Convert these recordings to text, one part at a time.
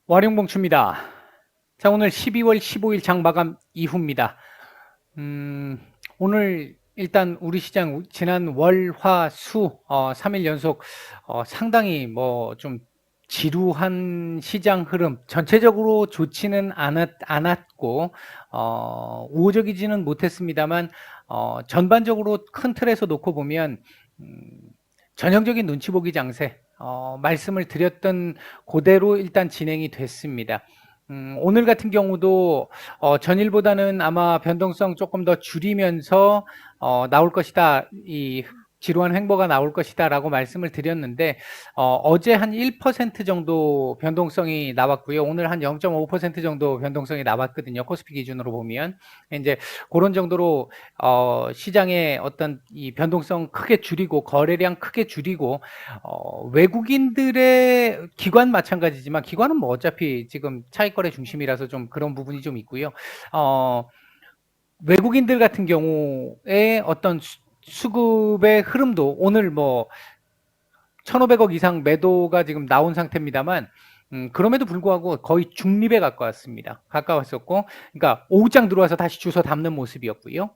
와룡봉추입니다. 자, 오늘 12월 15일 장 마감 이후입니다. 오늘 일단 우리 시장 지난 월, 화, 수 3일 연속 상당히 뭐 좀 지루한 시장 흐름, 전체적으로 좋지는 않았고 우호적이지는 못했습니다만 전반적으로 큰 틀에서 놓고 보면 전형적인 눈치 보기 장세, 말씀을 드렸던 그대로 일단 진행이 됐습니다. 오늘 같은 경우도 전일보다는 아마 변동성 조금 더 줄이면서 나올 것이다. 이 지루한 횡보가 나올 것이다 라고 말씀을 드렸는데 어제 한 1% 정도 변동성이 나왔고요. 오늘 한 0.5% 정도 변동성이 나왔거든요. 코스피 기준으로 보면 이제 그런 정도로 시장의 어떤 이 변동성 크게 줄이고 거래량 크게 줄이고 외국인들의 기관 마찬가지지만 기관은 뭐 어차피 지금 차익거래 중심이라서 좀 그런 부분이 좀 있고요. 외국인들 같은 경우에 어떤 수급의 흐름도 오늘 뭐 1,500억 이상 매도가 지금 나온 상태입니다만 그럼에도 불구하고 거의 중립에 가까웠었고, 그러니까 오후장 들어와서 다시 주워 담는 모습이었고요.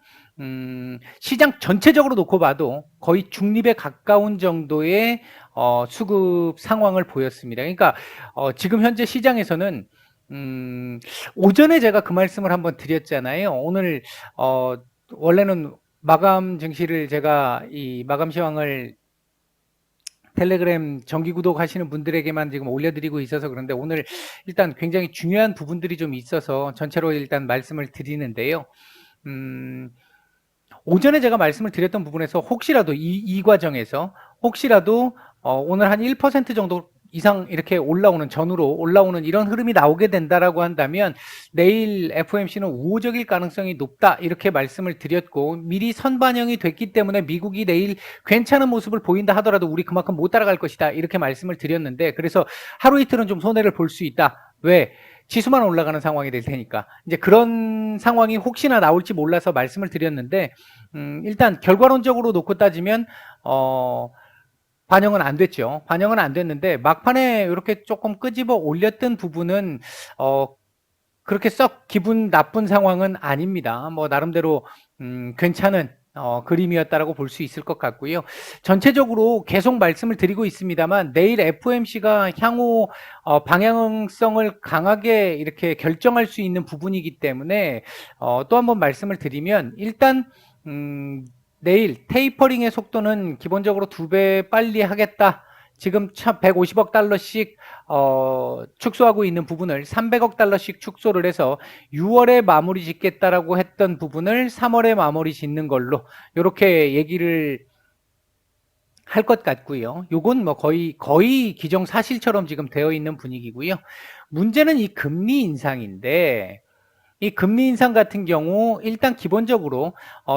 시장 전체적으로 놓고 봐도 거의 중립에 가까운 정도의 수급 상황을 보였습니다. 그러니까 지금 현재 시장에서는 오전에 제가 그 말씀을 한번 드렸잖아요. 오늘 원래는 마감 증시를 제가 이 마감 시황을 텔레그램 정기 구독하시는 분들에게만 지금 올려드리고 있어서 그런데 오늘 일단 굉장히 중요한 부분들이 좀 있어서 전체로 일단 말씀을 드리는데요. 오전에 제가 말씀을 드렸던 부분에서 혹시라도 이 과정에서 혹시라도 오늘 한 1% 정도 이상 이렇게 전후로 올라오는 이런 흐름이 나오게 된다라고 한다면 내일 FOMC는 우호적일 가능성이 높다 이렇게 말씀을 드렸고, 미리 선반영이 됐기 때문에 미국이 내일 괜찮은 모습을 보인다 하더라도 우리 그만큼 못 따라갈 것이다 이렇게 말씀을 드렸는데, 그래서 하루 이틀은 좀 손해를 볼 수 있다. 왜? 지수만 올라가는 상황이 될 테니까. 이제 그런 상황이 혹시나 나올지 몰라서 말씀을 드렸는데 일단 결과론적으로 놓고 따지면 반영은 안 됐죠. 반영은 안 됐는데 막판에 이렇게 조금 끄집어 올렸던 부분은 그렇게 썩 기분 나쁜 상황은 아닙니다. 뭐 나름대로 괜찮은 그림이었다라고 볼 수 있을 것 같고요. 전체적으로 계속 말씀을 드리고 있습니다만 내일 FOMC가 향후 방향성을 강하게 이렇게 결정할 수 있는 부분이기 때문에 또 한번 말씀을 드리면 일단 내일 테이퍼링의 속도는 기본적으로 2배 빨리 하겠다. 지금 150억 달러씩 축소하고 있는 부분을 300억 달러씩 축소를 해서 6월에 마무리 짓겠다라고 했던 부분을 3월에 마무리 짓는 걸로 이렇게 얘기를 할 것 같고요. 요건 뭐 거의 기정사실처럼 지금 되어 있는 분위기고요. 문제는 이 금리 인상인데, 이 금리 인상 같은 경우 일단 기본적으로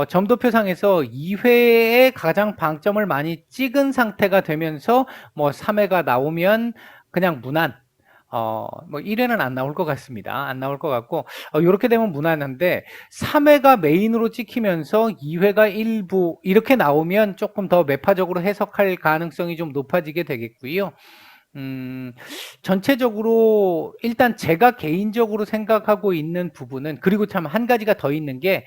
점도표상에서 2회에 가장 방점을 많이 찍은 상태가 되면서 뭐 3회가 나오면 그냥 무난, 뭐 1회는 안 나올 것 같습니다. 안 나올 것 같고 이렇게 되면 무난한데 3회가 메인으로 찍히면서 2회가 일부 이렇게 나오면 조금 더 매파적으로 해석할 가능성이 좀 높아지게 되겠고요. 전체적으로 일단 제가 개인적으로 생각하고 있는 부분은, 그리고 참 한 가지가 더 있는 게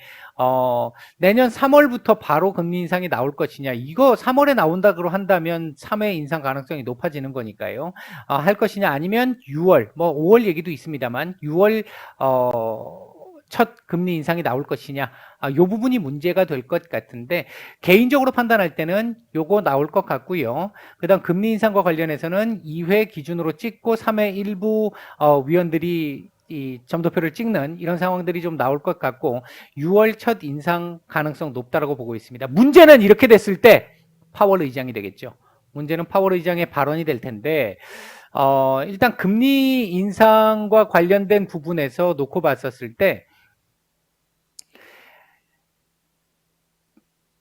내년 3월부터 바로 금리 인상이 나올 것이냐, 이거 3월에 나온다고 한다면 3회 인상 가능성이 높아지는 거니까요. 할 것이냐, 아니면 6월, 뭐 5월 얘기도 있습니다만 6월 첫 금리 인상이 나올 것이냐, 이 부분이 문제가 될 것 같은데 개인적으로 판단할 때는 요거 나올 것 같고요. 그 다음 금리 인상과 관련해서는 2회 기준으로 찍고 3회 일부 위원들이 이 점도표를 찍는 이런 상황들이 좀 나올 것 같고 6월 첫 인상 가능성 높다라고 보고 있습니다. 문제는 이렇게 됐을 때 파월 의장이 되겠죠. 문제는 파월 의장의 발언이 될 텐데 일단 금리 인상과 관련된 부분에서 놓고 봤었을 때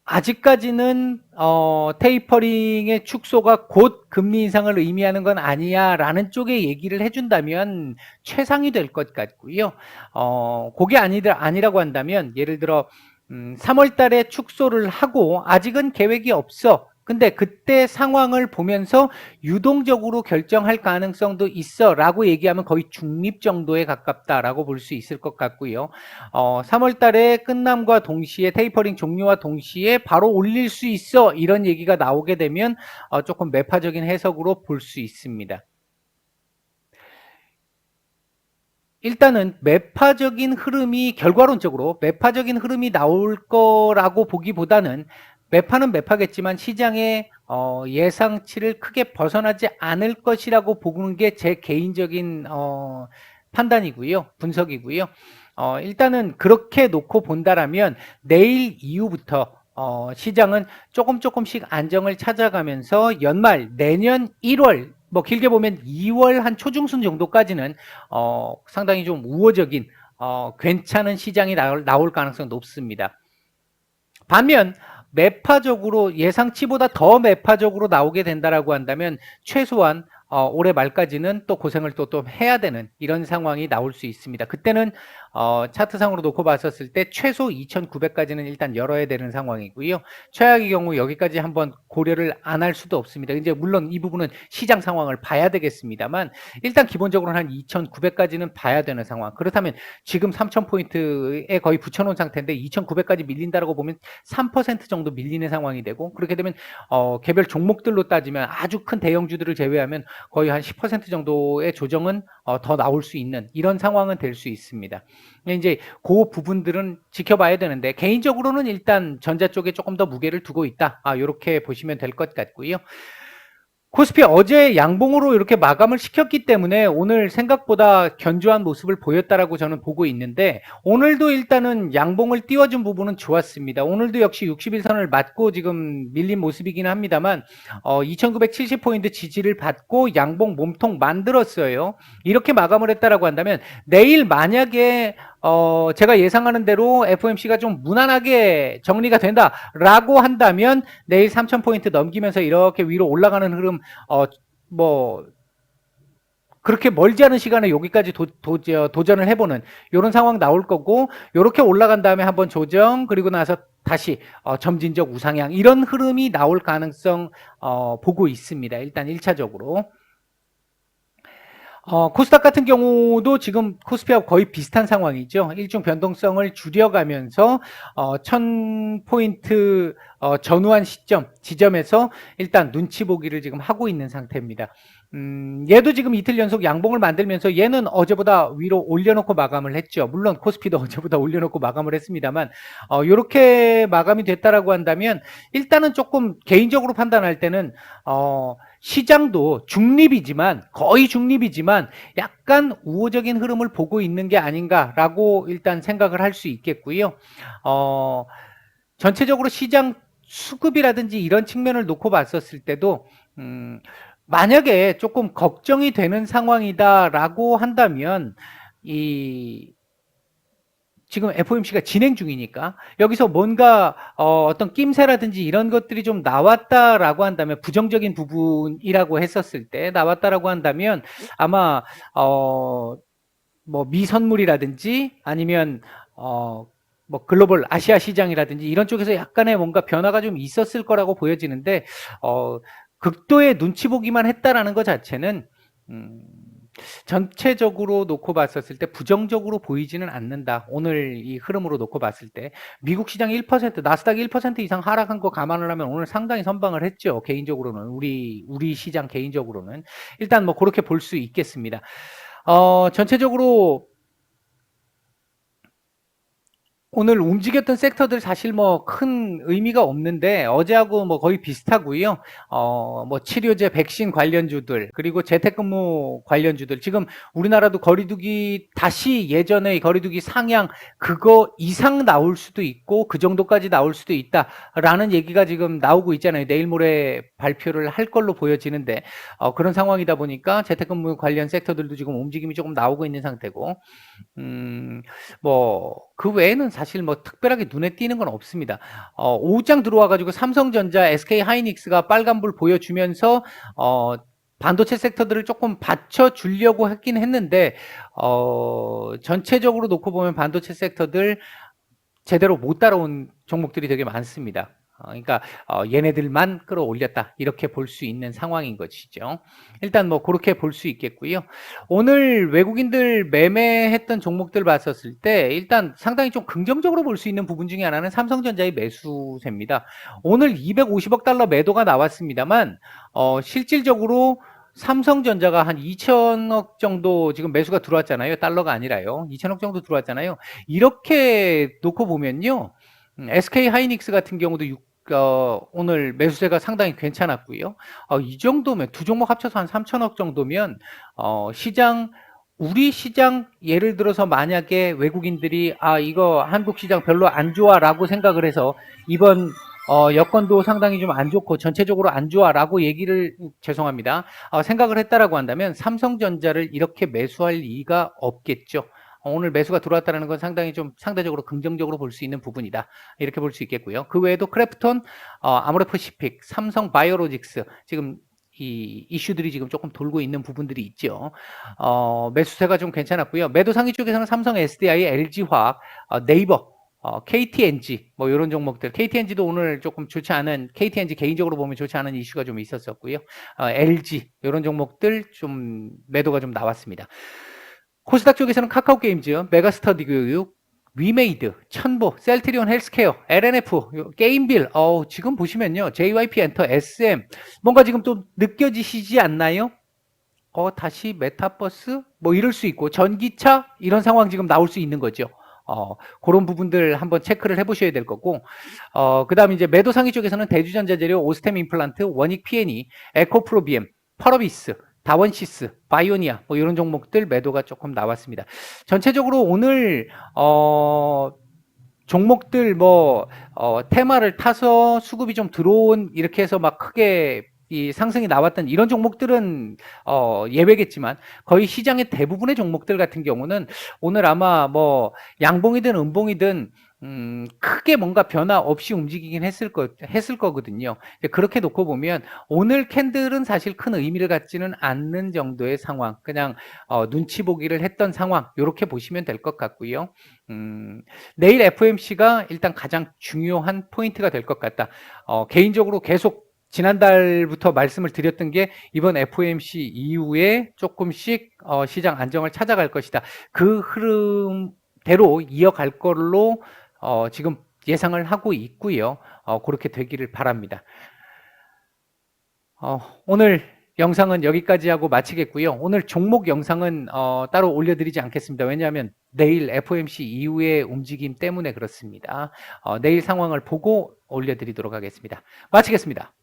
아직까지는 테이퍼링의 축소가 곧 금리 인상을 의미하는 건 아니야 라는 쪽에 얘기를 해준다면 최상이 될 것 같고요. 그게 아니라고 한다면 예를 들어 3월 달에 축소를 하고 아직은 계획이 없어, 근데 그때 상황을 보면서 유동적으로 결정할 가능성도 있어라고 얘기하면 거의 중립 정도에 가깝다라고 볼 수 있을 것 같고요. 3월 달에 끝남과 동시에 테이퍼링 종료와 동시에 바로 올릴 수 있어 이런 얘기가 나오게 되면 조금 매파적인 해석으로 볼 수 있습니다. 일단은 매파적인 흐름이 결과론적으로 매파적인 흐름이 나올 거라고 보기보다는 매파는 매파겠지만 시장의 예상치를 크게 벗어나지 않을 것이라고 보는 게 제 개인적인 판단이고요. 분석이고요. 일단은 그렇게 놓고 본다라면 내일 이후부터 시장은 조금씩 안정을 찾아가면서 연말 내년 1월 뭐 길게 보면 2월 한 초중순 정도까지는 상당히 좀 우호적인 괜찮은 시장이 나올 가능성이 높습니다. 반면 매파적으로 예상치보다 더 매파적으로 나오게 된다라고 한다면 최소한 올해 말까지는 또 고생을 또 해야 되는 이런 상황이 나올 수 있습니다. 그때는 차트상으로 놓고 봤었을 때 최소 2,900까지는 일단 열어야 되는 상황이고요. 최악의 경우 여기까지 한번 고려를 안 할 수도 없습니다. 이제 물론 이 부분은 시장 상황을 봐야 되겠습니다만 일단 기본적으로는 한 2,900까지는 봐야 되는 상황. 그렇다면 지금 3,000포인트에 거의 붙여놓은 상태인데 2,900까지 밀린다라고 보면 3% 정도 밀리는 상황이 되고 그렇게 되면 개별 종목들로 따지면 아주 큰 대형주들을 제외하면 거의 한 10% 정도의 조정은 더 나올 수 있는 이런 상황은 될 수 있습니다. 이제 그 부분들은 지켜봐야 되는데 개인적으로는 일단 전자 쪽에 조금 더 무게를 두고 있다. 이렇게 보시면 될 것 같고요. 코스피 어제 양봉으로 이렇게 마감을 시켰기 때문에 오늘 생각보다 견조한 모습을 보였다라고 저는 보고 있는데 오늘도 일단은 양봉을 띄워준 부분은 좋았습니다. 오늘도 역시 60일선을 맞고 지금 밀린 모습이긴 합니다만 2970포인트 지지를 받고 양봉 몸통 만들었어요. 이렇게 마감을 했다라고 한다면 내일 만약에 제가 예상하는 대로 FOMC가 좀 무난하게 정리가 된다라고 한다면 내일 3000포인트 넘기면서 이렇게 위로 올라가는 흐름 뭐 그렇게 멀지 않은 시간에 여기까지 도전을 해보는 이런 상황 나올 거고 이렇게 올라간 다음에 한번 조정 그리고 나서 다시 점진적 우상향 이런 흐름이 나올 가능성 보고 있습니다. 일단 1차적으로. 코스닥 같은 경우도 지금 코스피하고 거의 비슷한 상황이죠. 일종 변동성을 줄여가면서 1000포인트 전후한 지점에서 일단 눈치 보기를 지금 하고 있는 상태입니다. 얘도 지금 이틀 연속 양봉을 만들면서 얘는 어제보다 위로 올려놓고 마감을 했죠. 물론 코스피도 어제보다 올려놓고 마감을 했습니다만 이렇게 마감이 됐다라고 한다면 일단은 조금 개인적으로 판단할 때는 시장도 중립이지만 거의 중립이지만 약간 우호적인 흐름을 보고 있는 게 아닌가라고 일단 생각을 할 수 있겠고요. 전체적으로 시장 수급이라든지 이런 측면을 놓고 봤었을 때도 만약에 조금 걱정이 되는 상황이다라고 한다면 지금 FOMC가 진행 중이니까 여기서 뭔가 어떤 낌새라든지 이런 것들이 좀 나왔다라고 한다면 부정적인 부분이라고 했었을 때 나왔다라고 한다면 아마 뭐 미선물이라든지 아니면 뭐 글로벌 아시아 시장이라든지 이런 쪽에서 약간의 뭔가 변화가 좀 있었을 거라고 보여지는데 극도의 눈치 보기만 했다라는 것 자체는 전체적으로 놓고 봤었을 때 부정적으로 보이지는 않는다. 오늘 이 흐름으로 놓고 봤을 때 미국 시장 1%, 나스닥 1% 이상 하락한 거 감안을 하면 오늘 상당히 선방을 했죠. 개인적으로는 우리 시장 개인적으로는 일단 뭐 그렇게 볼 수 있겠습니다. 전체적으로 오늘 움직였던 섹터들 사실 뭐 큰 의미가 없는데 어제하고 뭐 거의 비슷하고요. 뭐 치료제, 백신 관련주들 그리고 재택근무 관련주들 지금 우리나라도 거리두기 다시 예전의 거리두기 상향 그거 이상 나올 수도 있고 그 정도까지 나올 수도 있다라는 얘기가 지금 나오고 있잖아요. 내일 모레 발표를 할 걸로 보여지는데 그런 상황이다 보니까 재택근무 관련 섹터들도 지금 움직임이 조금 나오고 있는 상태고 뭐 그 외에는 사실 뭐 특별하게 눈에 띄는 건 없습니다. 오후장 들어와가지고 삼성전자, SK하이닉스가 빨간불 보여주면서 반도체 섹터들을 조금 받쳐주려고 했긴 했는데 전체적으로 놓고 보면 반도체 섹터들 제대로 못 따라온 종목들이 되게 많습니다. 그러니까 얘네들만 끌어올렸다 이렇게 볼 수 있는 상황인 것이죠. 일단 뭐 그렇게 볼 수 있겠고요. 오늘 외국인들 매매했던 종목들 봤었을 때 일단 상당히 좀 긍정적으로 볼 수 있는 부분 중에 하나는 삼성전자의 매수세입니다. 오늘 250억 달러 매도가 나왔습니다만 실질적으로 삼성전자가 한 2천억 정도 지금 매수가 들어왔잖아요. 달러가 아니라요. 2천억 정도 들어왔잖아요. 이렇게 놓고 보면요. SK 하이닉스 같은 경우도 오늘 매수세가 상당히 괜찮았고요. 이 정도면 두 종목 합쳐서 한 3천억 정도면 우리 시장 예를 들어서 만약에 외국인들이 이거 한국 시장 별로 안 좋아라고 생각을 해서 이번 여건도 상당히 좀 안 좋고 전체적으로 안 좋아라고 죄송합니다. 생각을 했다라고 한다면 삼성전자를 이렇게 매수할 이유가 없겠죠. 오늘 매수가 들어왔다는 건 상당히 좀 상대적으로 긍정적으로 볼 수 있는 부분이다. 이렇게 볼 수 있겠고요. 그 외에도 크래프톤, 아모레퍼시픽, 삼성 바이오로직스 지금 이 이슈들이 지금 조금 돌고 있는 부분들이 있죠. 매수세가 좀 괜찮았고요. 매도 상위 쪽에서는 삼성 SDI, LG화학, 네이버, KTNG 뭐 이런 종목들, KTNG도 오늘 조금 좋지 않은, KTNG 개인적으로 보면 좋지 않은 이슈가 좀 있었었고요. LG 이런 종목들 좀 매도가 좀 나왔습니다. 코스닥 쪽에서는 카카오게임즈, 메가스터디 교육, 위메이드, 천보, 셀트리온 헬스케어, LNF, 게임빌, 지금 보시면요. JYP 엔터, SM, 뭔가 지금 또 느껴지시지 않나요? 다시 메타버스? 뭐 이럴 수 있고, 전기차? 이런 상황 지금 나올 수 있는 거죠. 그런 부분들 한번 체크를 해보셔야 될 거고, 그 다음에 이제 매도 상위 쪽에서는 대주전자재료, 오스템 임플란트, 원익 P&E, 에코프로비엠, 펄어비스, 다원시스, 바이오니아 뭐 이런 종목들 매도가 조금 나왔습니다. 전체적으로 오늘 종목들 테마를 타서 수급이 좀 들어온 이렇게 해서 막 크게 이 상승이 나왔던 이런 종목들은 예외겠지만 거의 시장의 대부분의 종목들 같은 경우는 오늘 아마 뭐 양봉이든 음봉이든 크게 뭔가 변화 없이 움직이긴 했을 거거든요. 그렇게 놓고 보면 오늘 캔들은 사실 큰 의미를 갖지는 않는 정도의 상황, 그냥 눈치 보기를 했던 상황, 이렇게 보시면 될 것 같고요. 내일 FOMC가 일단 가장 중요한 포인트가 될 것 같다. 개인적으로 계속 지난달부터 말씀을 드렸던 게 이번 FOMC 이후에 조금씩 시장 안정을 찾아갈 것이다. 그 흐름대로 이어갈 걸로 지금 예상을 하고 있고요. 그렇게 되기를 바랍니다. 오늘 영상은 여기까지 하고 마치겠고요. 오늘 종목 영상은 따로 올려드리지 않겠습니다. 왜냐하면 내일 FOMC 이후의 움직임 때문에 그렇습니다. 내일 상황을 보고 올려드리도록 하겠습니다. 마치겠습니다.